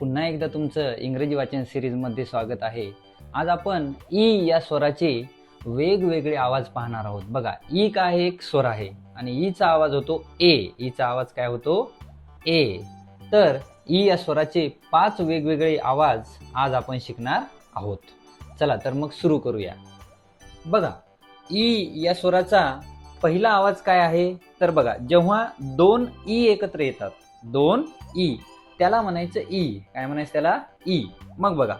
पुन्हा एकदा तुमचं इंग्रजी वाचन सिरीजमध्ये स्वागत आहे. आज आपण ई या स्वराचे वेगवेगळे आवाज पाहणार आहोत. बघा, ई का आहे, एक स्वर आहे आणि ईचा आवाज होतो ए. ईचा आवाज काय होतो? ए. तर ई या स्वराचे 5 वेगवेगळे आवाज आज आपण शिकणार आहोत. चला तर मग सुरू करूया. बघा, ई या स्वराचा पहिला आवाज काय आहे? तर बघा, जेव्हा 2 ई एकत्र येतात, 2 ई, त्याला म्हणायचं ई. काय म्हणायचं त्याला? ई. मग बघा,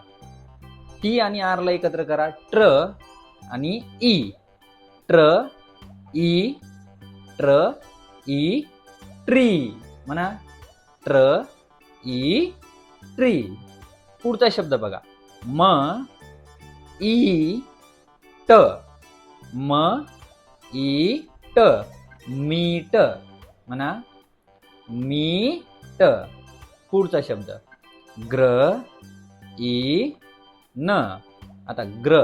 टी आणि आर ला एकत्र करा, ट्र आणि ई. ट्र ई, ट्र ई, ट्री. म्हणा, ट्र ई, ट्री. पुढचा शब्द बघा, म ई ट. म ई ट, मीट. म्हणा, मीट. पुढचा शब्द ग्र ई न. आता ग्र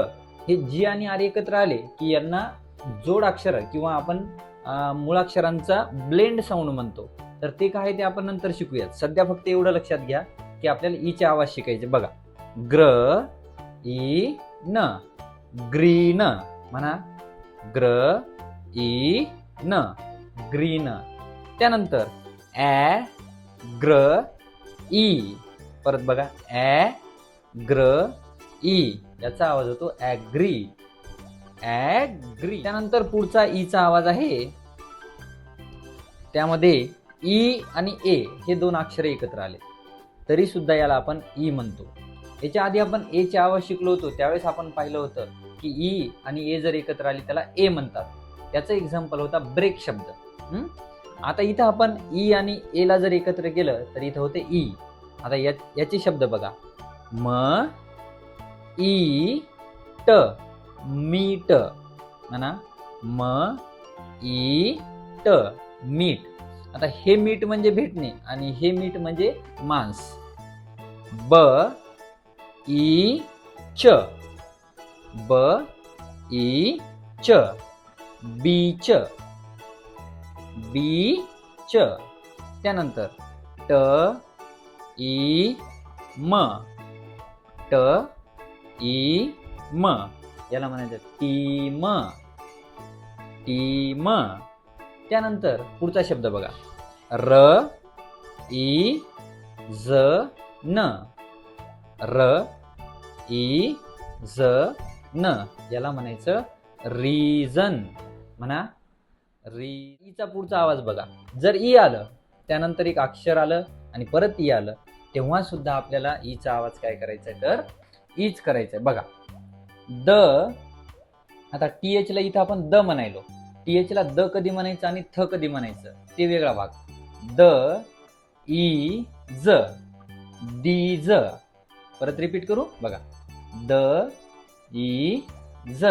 हे जी आणि आर एकत्र आले की यांना जोड अक्षर किंवा आपण मुळाक्षरांचा ब्लेंड साऊंड म्हणतो. तर ते काय ते आपण नंतर शिकूयात. सध्या फक्त एवढं लक्षात घ्या की आपल्याला ईचे आवाज शिकायचे. बघा, ग्र ई न, ग्रीन. म्हणा, ग्र ई न, ग्रीन. त्यानंतर ॲ ग्र ई. परत बघा, ॲ ग्र ई, याचा आवाज होतो ॲग्री. ॲग्री. त्यानंतर पुढचा ईचा आवाज आहे, त्यामध्ये ई आणि ए हे 2 अक्षरे एकत्र आले तरी सुद्धा याला आपण ई म्हणतो. याच्या आधी आपण ए चे आवाज शिकलो होतो, त्यावेळेस आपण पाहिलं होतं की ई आणि ए जर एकत्र आले त्याला ए म्हणतात. त्याचं एक्झाम्पल होता ब्रेक शब्द. आता इथं आपण ई आणि ए ला जर एकत्र केलं तर इथं होते ई. आता याचे शब्द बघा, म ई ट, मीट. म्हणा, म ई ट, मीट. आता हे मीट म्हणजे भेटणे आणि हे मीट म्हणजे मांस. ब ई च, ब ई च, बीच. बीच. त्यानंतर ट ई म, ट ई म, याला म्हणायचं टीम. टीम. त्यानंतर पुढचा शब्द बघा, र ई ज न, र ई ज न, याला म्हणायचं रिजन. म्हणा, ईचा पुढचा आवाज बघा, जर ई आलं त्यानंतर एक अक्षर आलं आणि परत ई आलं तेव्हा सुद्धा आपल्याला ईचा आवाज काय करायचा आहे? तर ईच करायचंय. बघा, द. आता टीएच ला इथं आपण द म्हणायलो. टीएच ला द कधी म्हणायचं आणि थ कधी म्हणायचं ते वेगळा भाग. द ई ज, डीज. परत रिपीट करू. बघा, द ई ज,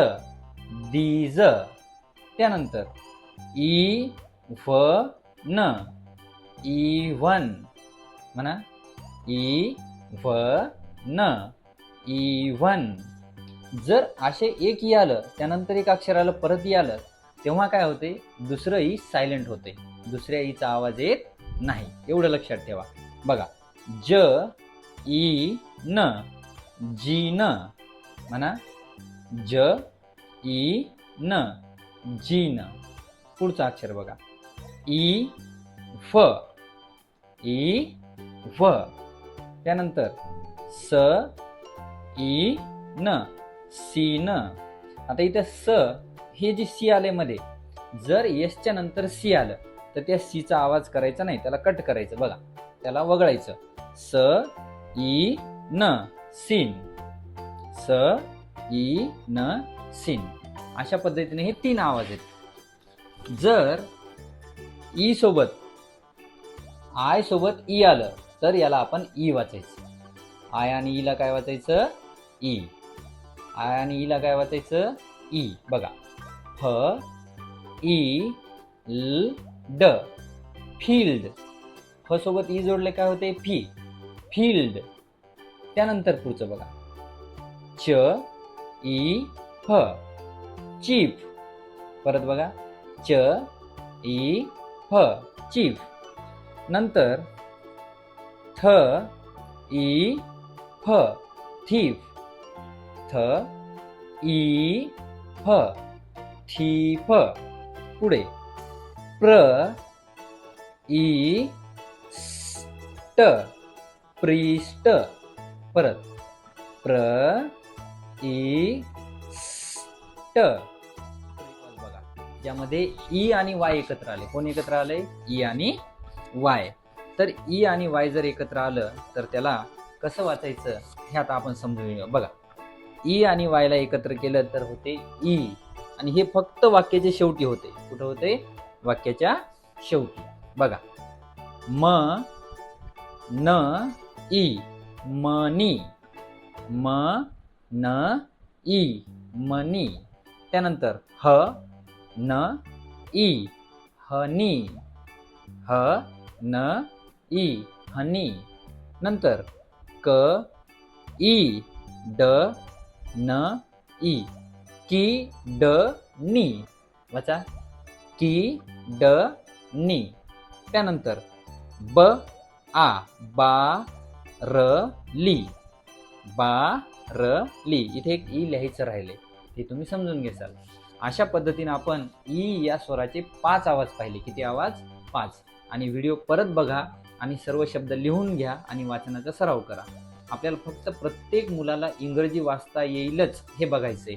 डीज. त्यानंतर ई व न, इव्हन. म्हणा, ई व न, इव्हन. जर असे एक ई आलं त्यानंतर एक अक्षर आलं परत ई आलं तेव्हा काय होते? दुसरं ई सायलेंट होते, दुसऱ्या ईचा आवाज येत नाही. एवढं लक्षात ठेवा. बघा, ज ई न, जीन. म्हणा, ज ई न, जीन. पुढचा अक्षर बघा, ई फ, ई फ. त्यानंतर स ई न, सीन. आता इथे स हे जे सी आले मध्ये, जर एसच्या नंतर सी आलं तर त्या सीचा आवाज करायचा नाही, त्याला कट करायचं. बघा, त्याला वगळायचं. स ई न, सीन. स ई न, सीन. अशा पद्धतीने हे 3 आवाज आहेत. जर ई सोबत आय सोबत ई आलं तर याला आपण ई वाचायचं. आय आणि ई ला काय वाचायचं? ई. आय आणि ई ला काय वाचायचं? ई. बघा, फ ई ल ड, फील्ड. फ सोबत ई जोडले काय होते? Fee, field. त्यानंतर पुढचं बघा, च ई फ, चीफ. परत बघा, च ई फ, चीफ. नंतर थ ई फ thief, थ ई फ thief. पुढे प्र ई स्ट priest. परत प्र ई स्ट. बघा यामध्ये ई आणि वाय एकत्र आले. कोण एकत्र आले? ई आणि वाय. तर ई आणि वाय जर एकत्र आलं तर त्याला कसं वाचायचं हे आता आपण समजून घेऊ. बघा ई आणि वाय ला एकत्र केलं तर होते ई, आणि हे फक्त वाक्याच्या शेवटी होते. कुठं होते? वाक्याच्या शेवटी. बघा म न ई मनी, म न ई मनी. त्यानंतर ह न ई हनी, ह न ई हनी. नंतर क ई ड न ई की ड नी. वाचा की ड नी. त्यानंतर ब आ बा र ली, बा र ली. इथे एक ई लिहायचं राहिले, ते तुम्ही समजून घ्याल. अशा पद्धतीने आपण ई या स्वराचे 5 आवाज पाहिले. किती आवाज? 5. आणि व्हिडिओ परत बघा आणि सर्व शब्द लिहून घ्या आणि वाचनाचा सराव करा. आपल्याला फक्त प्रत्येक मुलाला इंग्रजी वाचता येईलच हे बघायचंय.